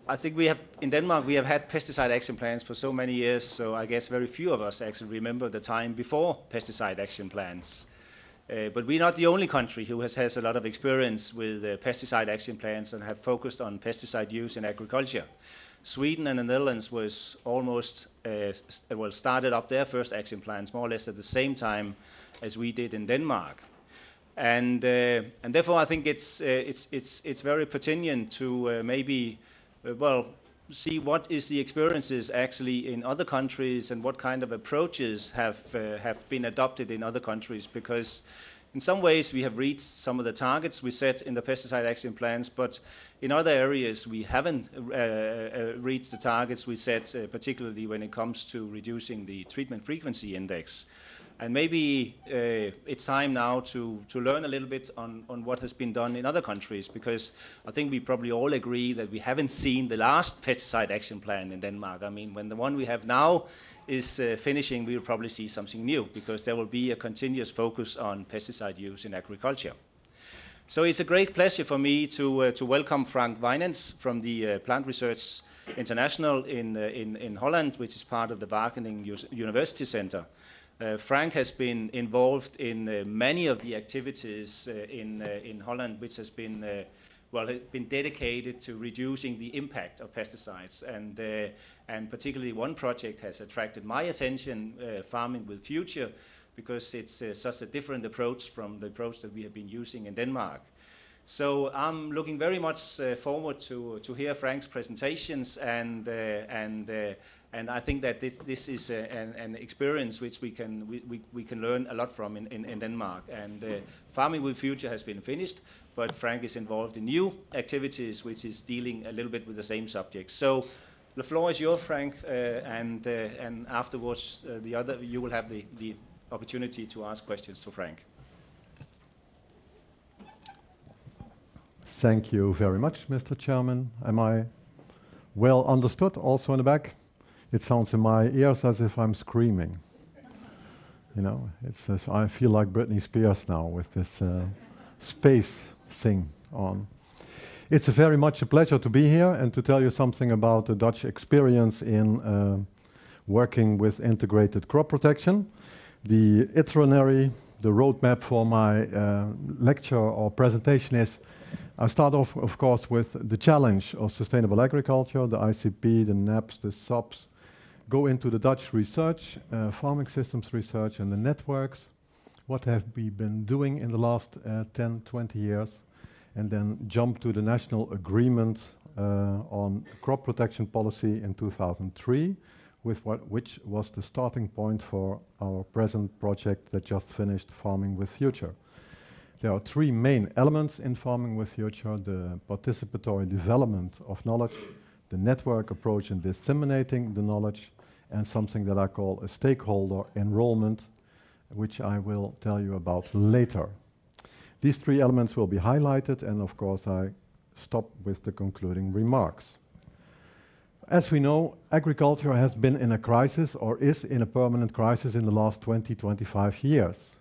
I think we have, in Denmark, we have had pesticide action plans for so many years, so I guess very few of us actually remember the time before pesticide action plans. But we're not the only country who has a lot of experience with pesticide action plans and have focused on pesticide use in agriculture. Sweden and the Netherlands was almost, started up their first action plans more or less at the same time as we did in Denmark. And therefore I think it's very pertinent to maybe see what is the experiences actually in other countries and what kind of approaches have been adopted in other countries, because in some ways we have reached some of the targets we set in the pesticide action plans, but in other areas we haven't reached the targets we set, particularly when it comes to reducing the treatment frequency index. And maybe it's time now to learn a little bit on what has been done in other countries, because I think we probably all agree that we haven't seen the last pesticide action plan in Denmark. I mean, when the one we have now is finishing, we will probably see something new, because there will be a continuous focus on pesticide use in agriculture. So it's a great pleasure for me to welcome Frank Wijnands from the Plant Research International in Holland, which is part of the Wageningen University Center. Frank has been involved in many of the activities in Holland, which has been been dedicated to reducing the impact of pesticides, and particularly one project has attracted my attention, Farming with Future, because it's such a different approach from the approach that we have been using in Denmark. So I'm looking very much forward to hear Frank's presentations, and I think that this is an experience which we can learn a lot from in Denmark. And Farming with Future has been finished, but Frank is involved in new activities which is dealing a little bit with the same subject. So the floor is yours, Frank, and afterwards you will have the opportunity to ask questions to Frank. Thank you very much, Mr. Chairman. Am I well understood also in the back? It sounds in my ears as if I'm screaming. You know, I feel like Britney Spears now with this space thing on. It's very much a pleasure to be here and to tell you something about the Dutch experience in working with integrated crop protection. The itinerary, the roadmap for my lecture or presentation is, I start off, of course, with the challenge of sustainable agriculture, the ICP, the NAPS, the SOPs, go into the Dutch research, farming systems research and the networks, what have we been doing in the last 10, 20 years, and then jump to the national agreement on crop protection policy in 2003, which was the starting point for our present project that just finished, Farming with Future. There are three main elements in Farming with Future: the participatory development of knowledge, the network approach in disseminating the knowledge, and something that I call a stakeholder enrollment, which I will tell you about later. These three elements will be highlighted, and of course I stop with the concluding remarks. As we know, agriculture has been in a crisis, or is in a permanent crisis, in the last 20-25 years.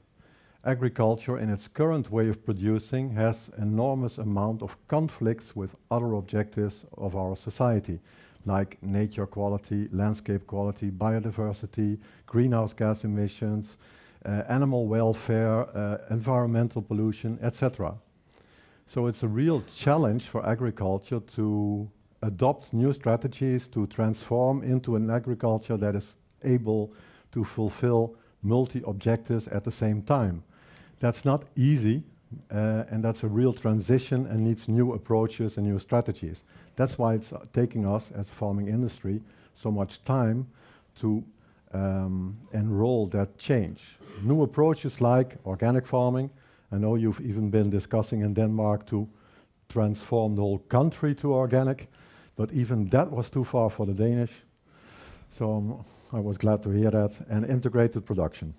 Agriculture in its current way of producing has enormous amount of conflicts with other objectives of our society, like nature quality, landscape quality, biodiversity, greenhouse gas emissions, animal welfare, environmental pollution, etc. So it's a real challenge for agriculture to adopt new strategies to transform into an agriculture that is able to fulfill multi-objectives at the same time. That's not easy, and that's a real transition and needs new approaches and new strategies. That's why it's taking us as a farming industry so much time to enroll that change. New approaches like organic farming. I know you've even been discussing in Denmark to transform the whole country to organic, but even that was too far for the Danish. So I was glad to hear that. And integrated production.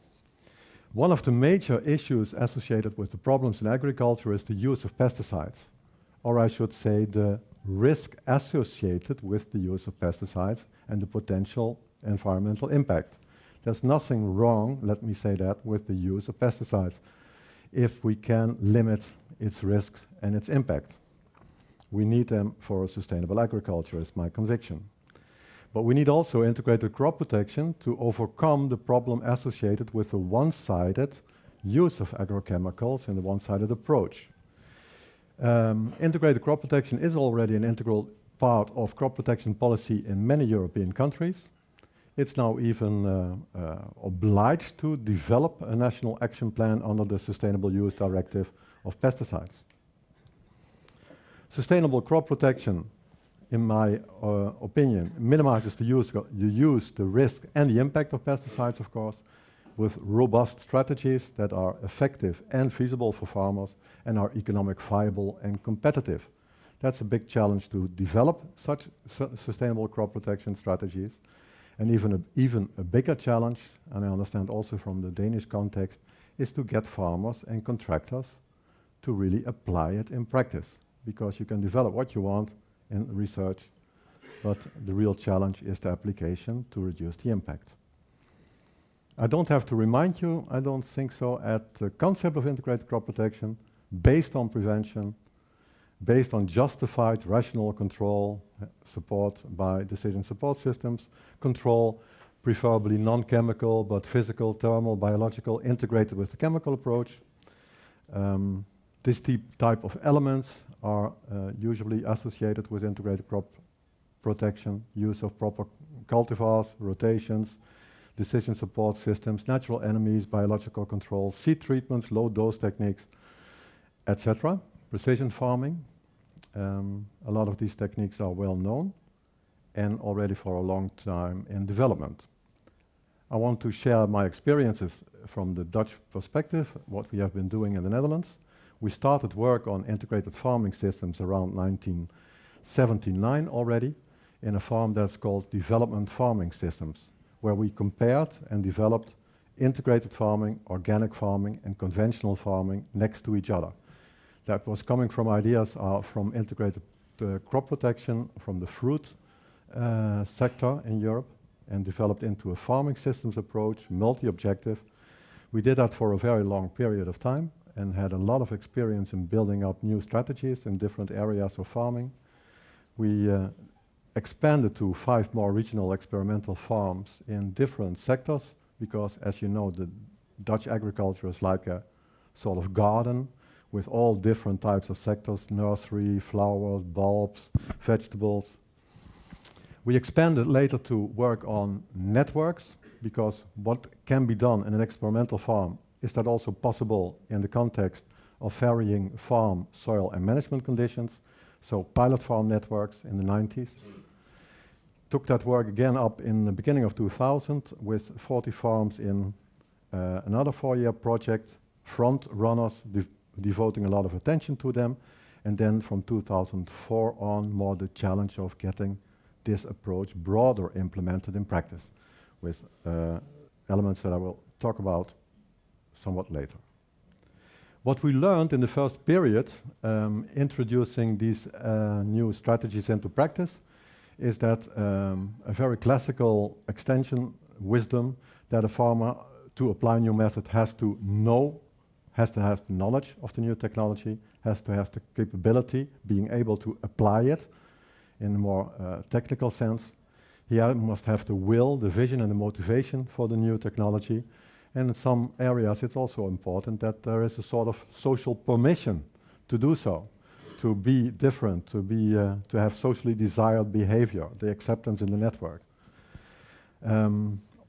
One of the major issues associated with the problems in agriculture is the use of pesticides, or I should say the risk associated with the use of pesticides and the potential environmental impact. There's nothing wrong, let me say that, with the use of pesticides if we can limit its risks and its impact. We need them for sustainable agriculture, is my conviction. But we need also integrated crop protection to overcome the problem associated with the one-sided use of agrochemicals and the one-sided approach. Integrated crop protection is already an integral part of crop protection policy in many European countries. It's now even obliged to develop a national action plan under the Sustainable Use Directive of pesticides. Sustainable crop protection, in my opinion, minimizes the use, the risk, and the impact of pesticides, of course, with robust strategies that are effective and feasible for farmers and are economic viable and competitive. That's a big challenge to develop such sustainable crop protection strategies. And even a bigger challenge, and I understand also from the Danish context, is to get farmers and contractors to really apply it in practice. Because you can develop what you want in research, but the real challenge is the application to reduce the impact. I don't have to remind you, I don't think so, at the concept of integrated crop protection, based on prevention, based on justified rational control, support by decision support systems, control preferably non-chemical but physical, thermal, biological, integrated with the chemical approach. This type of elements are usually associated with integrated crop protection, use of proper cultivars, rotations, decision support systems, natural enemies, biological control, seed treatments, low dose techniques, etc. Precision farming. A lot of these techniques are well known and already for a long time in development. I want to share my experiences from the Dutch perspective, what we have been doing in the Netherlands. We started work on integrated farming systems around 1979 already in a farm that's called Development Farming Systems, where we compared and developed integrated farming, organic farming, and conventional farming next to each other. That was coming from ideas from integrated crop protection from the fruit sector in Europe and developed into a farming systems approach, multi-objective. We did that for a very long period of time and had a lot of experience in building up new strategies in different areas of farming. We expanded to 5 more regional experimental farms in different sectors because, as you know, the Dutch agriculture is like a sort of garden with all different types of sectors, nursery, flowers, bulbs, vegetables. We expanded later to work on networks, because what can be done in an experimental farm is that also possible in the context of varying farm, soil and management conditions. So pilot farm networks in the 90s. Took that work again up in the beginning of 2000 with 40 farms in another 4-year project, front runners devoting a lot of attention to them, and then from 2004 on more the challenge of getting this approach broader implemented in practice with elements that I will talk about somewhat later. What we learned in the first period, introducing these new strategies into practice, is that a very classical extension wisdom that a farmer, to apply a new method, has to know, has to have the knowledge of the new technology, has to have the capability, being able to apply it in a more technical sense. He must have the will, the vision and the motivation for the new technology. And in some areas it's also important that there is a sort of social permission to do so, to be different, to have socially desired behavior, the acceptance in the network.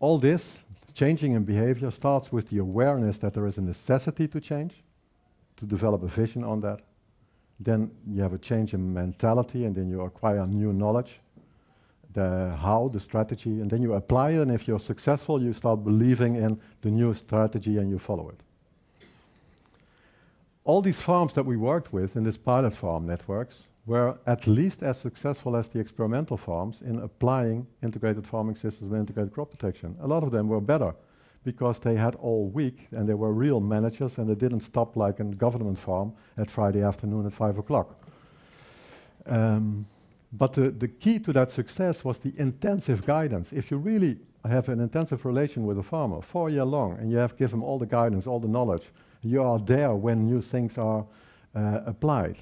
All this changing in behavior starts with the awareness that there is a necessity to change, to develop a vision on that. Then you have a change in mentality, and then you acquire new knowledge, the how, the strategy, and then you apply it, and if you're successful, you start believing in the new strategy and you follow it. All these farms that we worked with in this pilot farm networks were at least as successful as the experimental farms in applying integrated farming systems and integrated crop protection. A lot of them were better because they had all week and they were real managers and they didn't stop like a government farm at Friday afternoon at 5 o'clock. But the key to that success was the intensive guidance. If you really have an intensive relation with a farmer 4 years long and you have given him all the guidance, all the knowledge, you are there when new things are applied.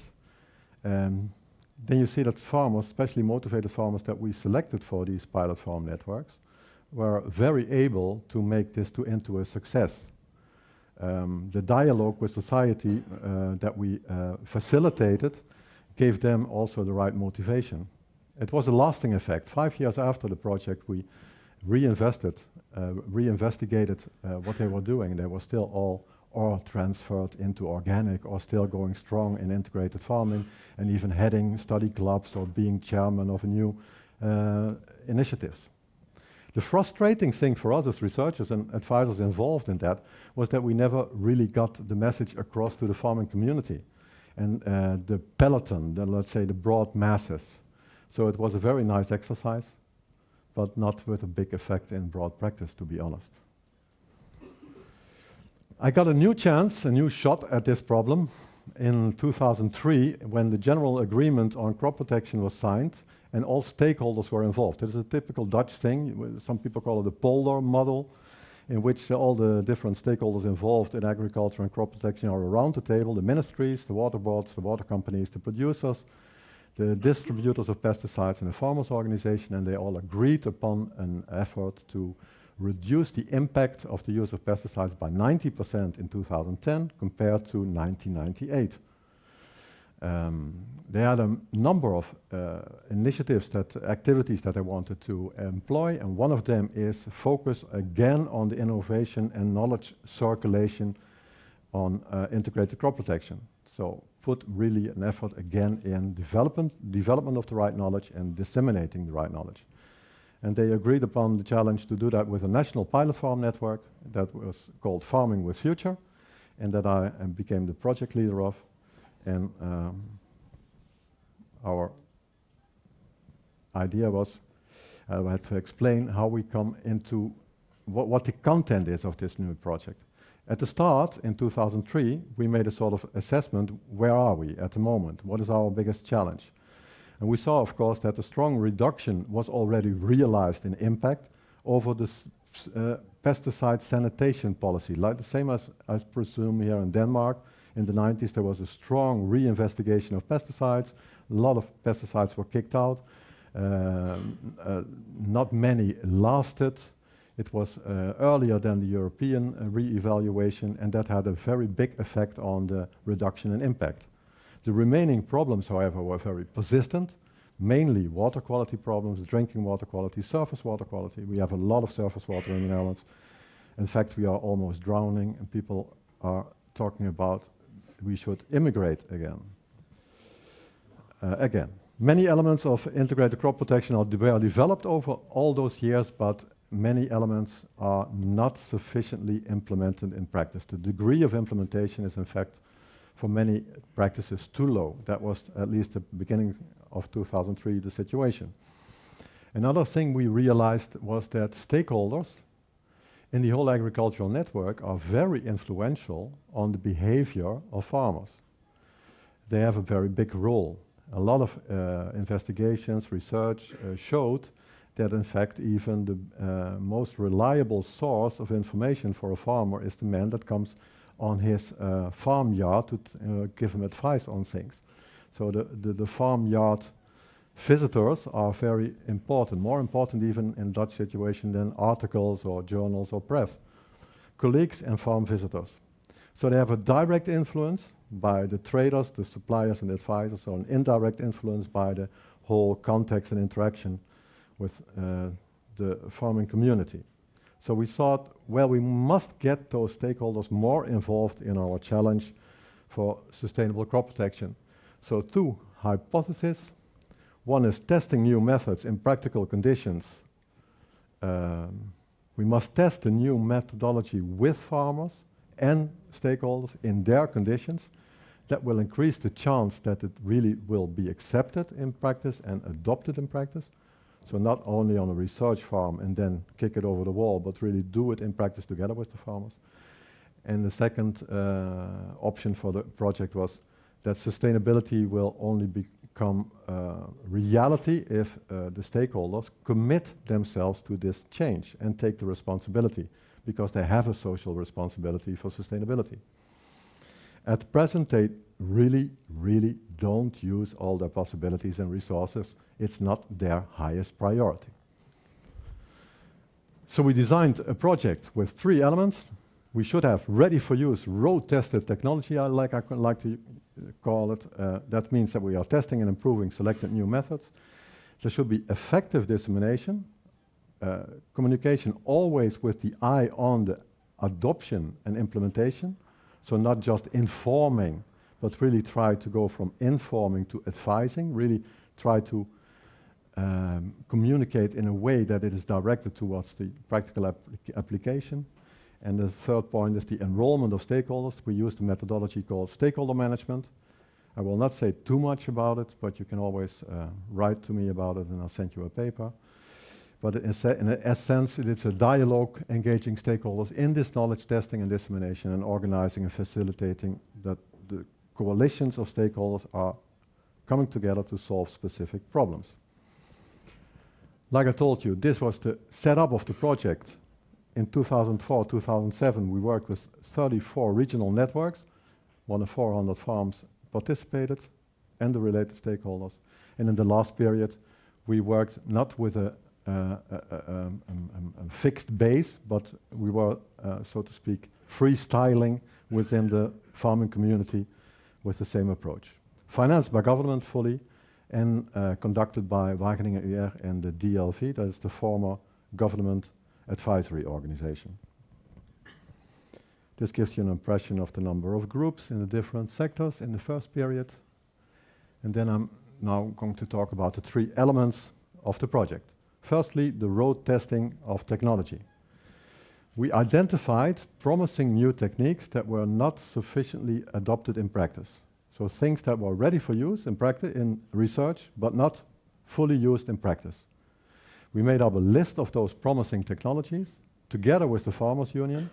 then you see that farmers, especially motivated farmers that we selected for these pilot farm networks, were very able to make this into a success. The dialogue with society that we facilitated gave them also the right motivation. It was a lasting effect. 5 years after the project, we reinvestigated what they were doing. They were still all or transferred into organic or still going strong in integrated farming and even heading study clubs or being chairman of new initiatives. The frustrating thing for us as researchers and advisors involved in that was that we never really got the message across to the farming community and the peloton, let's say the broad masses. So it was a very nice exercise, but not with a big effect in broad practice, to be honest. I got a new chance, a new shot at this problem in 2003 when the General Agreement on Crop Protection was signed and all stakeholders were involved. It is a typical Dutch thing. Some people call it the polder model, in which all the different stakeholders involved in agriculture and crop protection are around the table: the ministries, the water boards, the water companies, the producers, the distributors of pesticides, and the farmers' organization, and they all agreed upon an effort to reduce the impact of the use of pesticides by 90% in 2010 compared to 1998. They had a number of initiatives, activities that they wanted to employ, and one of them is focus again on the innovation and knowledge circulation on integrated crop protection. So put really an effort again in development of the right knowledge and disseminating the right knowledge. And they agreed upon the challenge to do that with a national pilot farm network that was called Farming with Future, and that I became the project leader of. And our idea was, I had to explain how we come into what the content is of this new project. At the start, in 2003, we made a sort of assessment: where are we at the moment? What is our biggest challenge? And we saw, of course, that a strong reduction was already realized in impact over the pesticide sanitation policy. Like the same as I presume here in Denmark. In the 90s, there was a strong reinvestigation of pesticides. A lot of pesticides were kicked out. Not many lasted. It was earlier than the European re-evaluation, and that had a very big effect on the reduction in impact. The remaining problems, however, were very persistent, mainly water quality problems, drinking water quality, surface water quality. We have a lot of surface water in the Netherlands. In fact, we are almost drowning, and people are talking about we should immigrate again. Many elements of integrated crop protection were developed over all those years, but many elements are not sufficiently implemented in practice. The degree of implementation is, in fact, for many practices too low. That was at least the beginning of 2003 the situation. Another thing we realized was that stakeholders in the whole agricultural network are very influential on the behavior of farmers. They have a very big role. A lot of investigations, research showed that in fact even the most reliable source of information for a farmer is the man that comes on his farmyard to give him advice on things. So the farmyard visitors are very important, more important even in Dutch situation than articles or journals or press. Colleagues and farm visitors. So they have a direct influence by the traders, the suppliers and the advisors, or an indirect influence by the whole context and interaction with the farming community. So we thought, well, we must get those stakeholders more involved in our challenge for sustainable crop protection. So two hypotheses. One is testing new methods in practical conditions. We must test the new methodology with farmers and stakeholders in their conditions. That will increase the chance that it really will be accepted in practice and adopted in practice. So not only on a research farm and then kick it over the wall, but really do it in practice together with the farmers. And the second option for the project was that sustainability will only become reality if the stakeholders commit themselves to this change and take the responsibility, because they have a social responsibility for sustainability. At present, they really don't use all their possibilities and resources. It's not their highest priority. So we designed a project with 3 elements. We should have ready-for-use, road-tested technology, I like to call it. That means that we are testing and improving selected new methods. There should be effective dissemination, communication always with the eye on the adoption and implementation. So not just informing, but really try to go from informing to advising, really try to communicate in a way that it is directed towards the practical application. And the third point is the enrollment of stakeholders. We use the methodology called stakeholder management. I will not say too much about it, but you can always write to me about it and I'll send you a paper. But in essence, it's a dialogue engaging stakeholders in this knowledge testing and dissemination and organizing and facilitating that the coalitions of stakeholders are coming together to solve specific problems. Like I told you, this was the setup of the project. In 2004, 2007, we worked with 34 regional networks. More than 400 farms participated and the related stakeholders. And in the last period, we worked not with a fixed base, but we were, so to speak, freestyling within the farming community with the same approach. Financed by government fully and conducted by Wageningen UR and the DLV, that is the former government advisory organization. This gives you an impression of the number of groups in the different sectors in the first period. And then I'm now going to talk about the 3 elements of the project. Firstly, the road testing of technology. We identified promising new techniques that were not sufficiently adopted in practice. So things that were ready for use in practice, in research, but not fully used in practice. We made up a list of those promising technologies together with the Farmers Union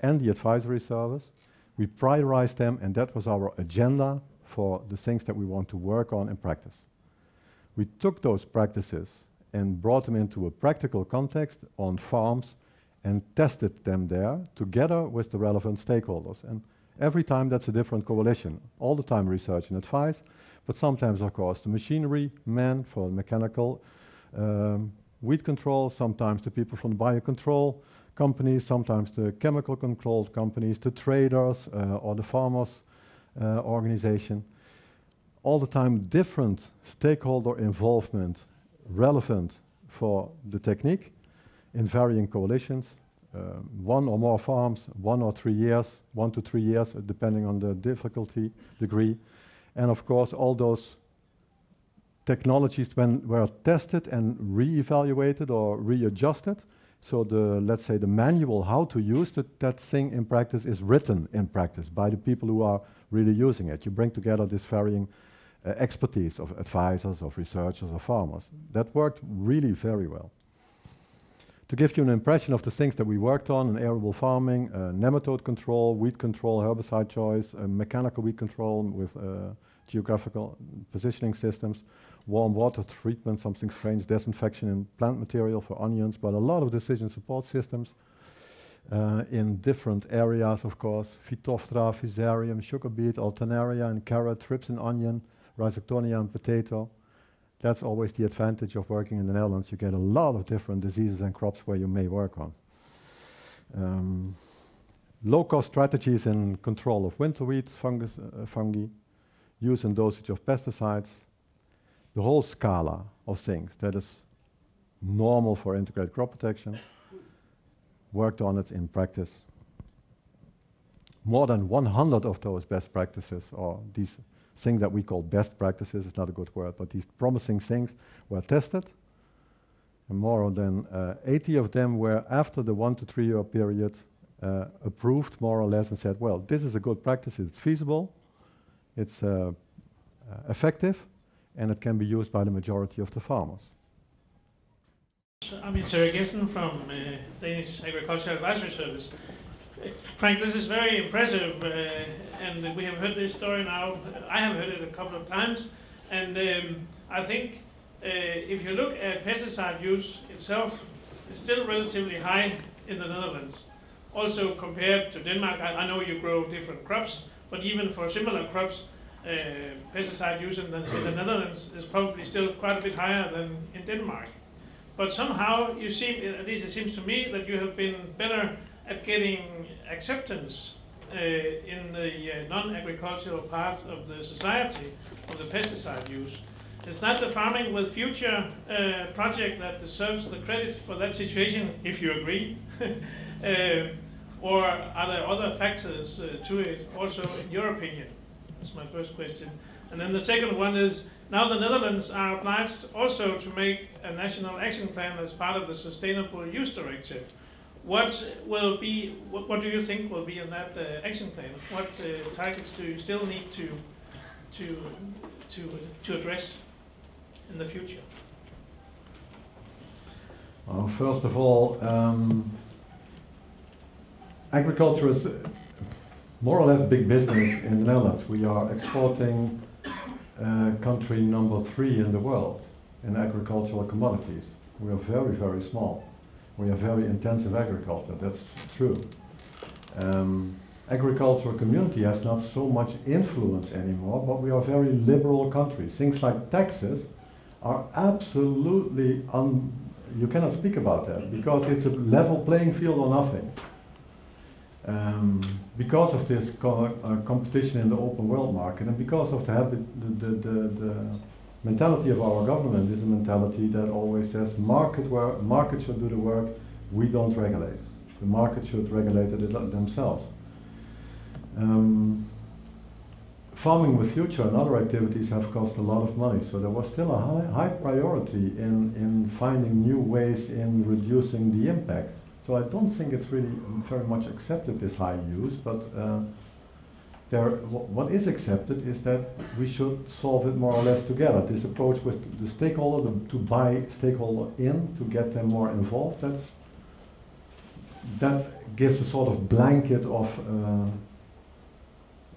and the advisory service. We prioritized them, and that was our agenda for the things that we want to work on in practice. We took those practices and brought them into a practical context on farms and tested them there together with the relevant stakeholders. And every time that's a different coalition. All the time research and advice, but sometimes, of course, the machinery men for mechanical weed control, sometimes the people from the biocontrol companies, sometimes the chemical control companies, the traders or the farmers organization. All the time different stakeholder involvement relevant for the technique in varying coalitions. 1 or more farms, 1 or 3 years, 1 to 3 years, depending on the difficulty degree. And of course, all those technologies were tested and re-evaluated or readjusted. So let's say the manual how to use that thing in practice is written in practice by the people who are really using it. You bring together this varying expertise of advisors, of researchers, of farmers. That worked really very well. To give you an impression of the things that we worked on in arable farming, nematode control, weed control, herbicide choice, mechanical weed control with geographical positioning systems, warm water treatment, something strange, disinfection in plant material for onions, but a lot of decision support systems in different areas, of course, Phytophthora, Fusarium, sugar beet, Alternaria and carrot, thrips in onion, Rhizoctonia and potato. That's always the advantage of working in the Netherlands. You get a lot of different diseases and crops where you may work on. Low-cost strategies in control of winter weed, fungi, use and dosage of pesticides, the whole scala of things that is normal for integrated crop protection, worked on it in practice. More than 100 of those best practices, or these things that we call best practices, it's not a good word, but these promising things were tested. And more than 80 of them were, after the 1 to 3 year period, approved more or less and said, well, this is a good practice, it's feasible, it's effective, and it can be used by the majority of the farmers. I'm Terry Gibson from Danish Agricultural Advisory Service. Frank, this is very impressive, and we have heard this story now. I have heard it a couple of times, and I think if you look at pesticide use itself, it's still relatively high in the Netherlands. Also compared to Denmark, I know you grow different crops, But even for similar crops, pesticide use in the Netherlands is probably still quite a bit higher than in Denmark. But somehow you seem, at least it seems to me, that you have been better at getting acceptance in the non-agricultural part of the society of the pesticide use. Is that the Farming with Future project that deserves the credit for that situation, if you agree? Or are there other factors to it also, in your opinion? That's my first question. And then the second one is, now the Netherlands are obliged also to make a national action plan as part of the Sustainable Use Directive. What do you think will be in that action plan? What targets do you still need to address in the future? Well, first of all, agriculture is more or less big business in the Netherlands. We are exporting country number 3 in the world in agricultural commodities. We are very, very small. We have very intensive agriculture, that's true. Agricultural community has not so much influence anymore, but we are a very liberal country. Things like taxes are absolutely, you cannot speak about that, because it's a level playing field or nothing. Because of this competition in the open world market, and because of the mentality of our government is a mentality that always says market should do the work, we don't regulate. The market should regulate it themselves. Farming with Future and other activities have cost a lot of money, so there was still a high priority in finding new ways in reducing the impact. So I don't think it's really very much accepted, this high use, but what is accepted is that we should solve it more or less together. This approach with the stakeholder, to buy stakeholder in, to get them more involved, that gives a sort of blanket of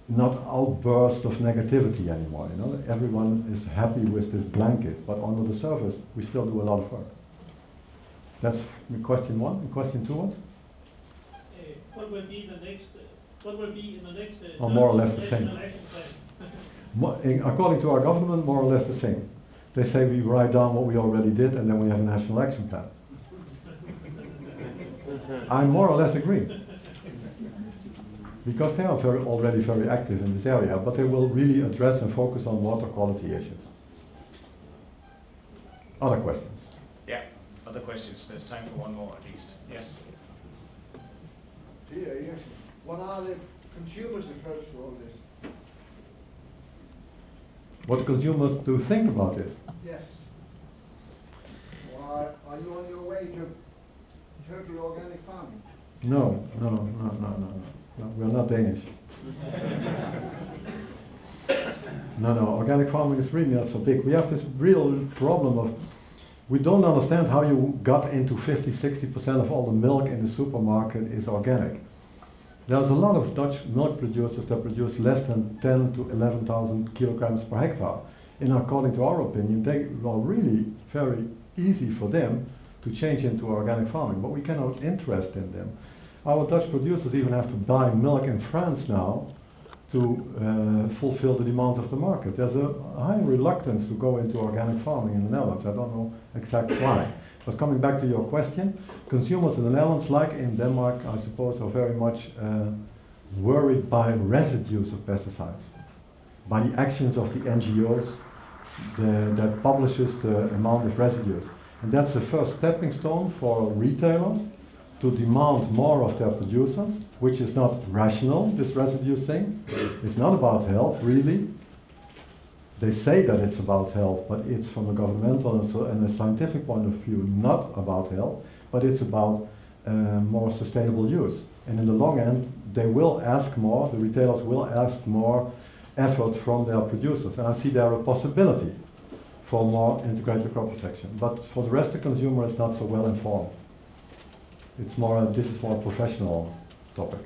not outburst of negativity anymore. You know, everyone is happy with this blanket, but under the surface, we still do a lot of work. That's question 1. And question 2 was? What will be the next? What will be in the next? Or more or less the same. According to our government, more or less the same. They say we write down what we already did, and then we have a national action plan. I more or less agree. Because they are already very active in this area, but they will really address and focus on water quality issues. Other questions? Yeah, other questions. There's time for one more at least. Yes? Yes. What are the consumers' approach to all this? What consumers do think about this? Yes. Or are you on your way to totally organic farming? No. We're not Danish. No, organic farming is really not so big. We have this real problem of, we don't understand how you got into 50-60% of all the milk in the supermarket is organic. There's a lot of Dutch milk producers that produce less than 10 to 11,000 kilograms per hectare. And according to our opinion, they are really very easy for them to change into organic farming, but we cannot interest in them. Our Dutch producers even have to buy milk in France now to fulfill the demands of the market. There's a high reluctance to go into organic farming in the Netherlands. I don't know exactly why. But coming back to your question, consumers in the Netherlands, like in Denmark, I suppose, are very much worried by residues of pesticides, by the actions of the NGOs that publishes the amount of residues. And that's the first stepping stone for retailers to demand more of their producers, which is not rational, this residue thing. It's not about health, really. They say that it's about health, but it's from a governmental and a scientific point of view not about health, but it's about more sustainable use. And in the long end, they will ask more, the retailers will ask more effort from their producers. And I see there a possibility for more integrated crop protection. But for the rest, the consumer is not so well informed. It's more, this is more a professional topic.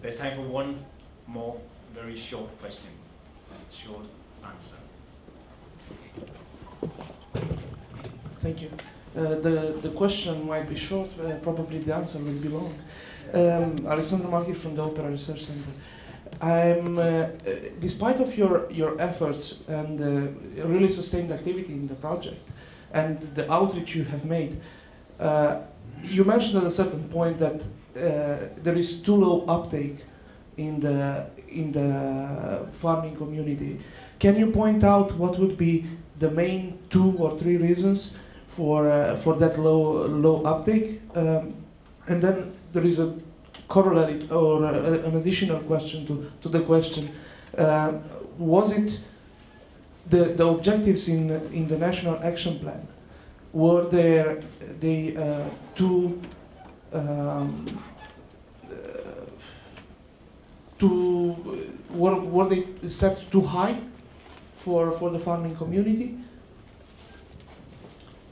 There's time for one more very short question, short answer. Thank you. The question might be short, probably the answer will be long. Alexander Maki from the Opera Research Center. Despite of your efforts and really sustained activity in the project and the outreach you have made, you mentioned at a certain point that there is too low uptake in the farming community. Can you point out what would be the main 2 or 3 reasons for that low uptake? And then there is a corollary or an additional question to the question. Was it the objectives in the National Action Plan? Were they were they set too high for the farming community?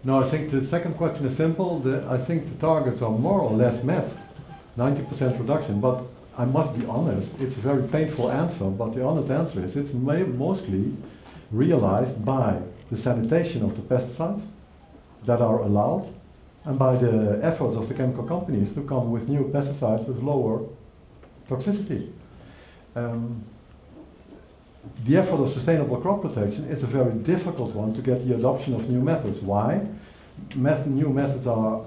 No, I think the second question is simple. I think the targets are more or less met, 90% reduction. But I must be honest, it's a very painful answer, but the honest answer is it's mostly realized by the sanitation of the pesticides that are allowed and by the efforts of the chemical companies to come with new pesticides with lower toxicity. The effort of sustainable crop protection is a very difficult one to get the adoption of new methods. Why? New methods are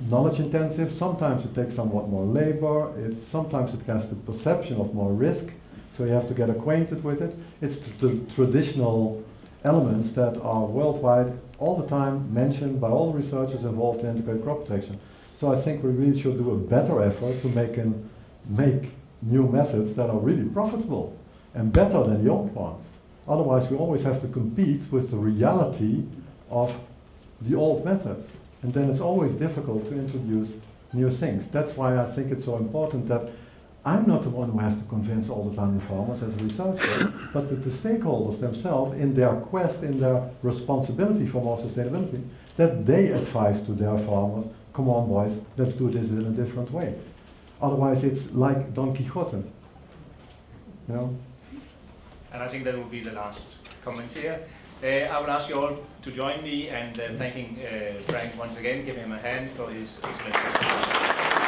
knowledge intensive, sometimes it takes somewhat more labor, sometimes it has the perception of more risk, so you have to get acquainted with it. It's the traditional elements that are worldwide all the time mentioned by all the researchers involved in integrated crop protection. So I think we really should do a better effort to make new methods that are really profitable and better than the old ones. Otherwise we always have to compete with the reality of the old methods. And then it's always difficult to introduce new things. That's why I think it's so important that I'm not the one who has to convince all the time the farmers as a researcher, but that the stakeholders themselves, in their quest, in their responsibility for more sustainability, that they advise to their farmers, come on boys, let's do this in a different way. Otherwise it's like Don Quixote, you know? And I think that will be the last comment here. I will ask you all to join me and thanking Frank once again, giving him a hand for his excellent presentation.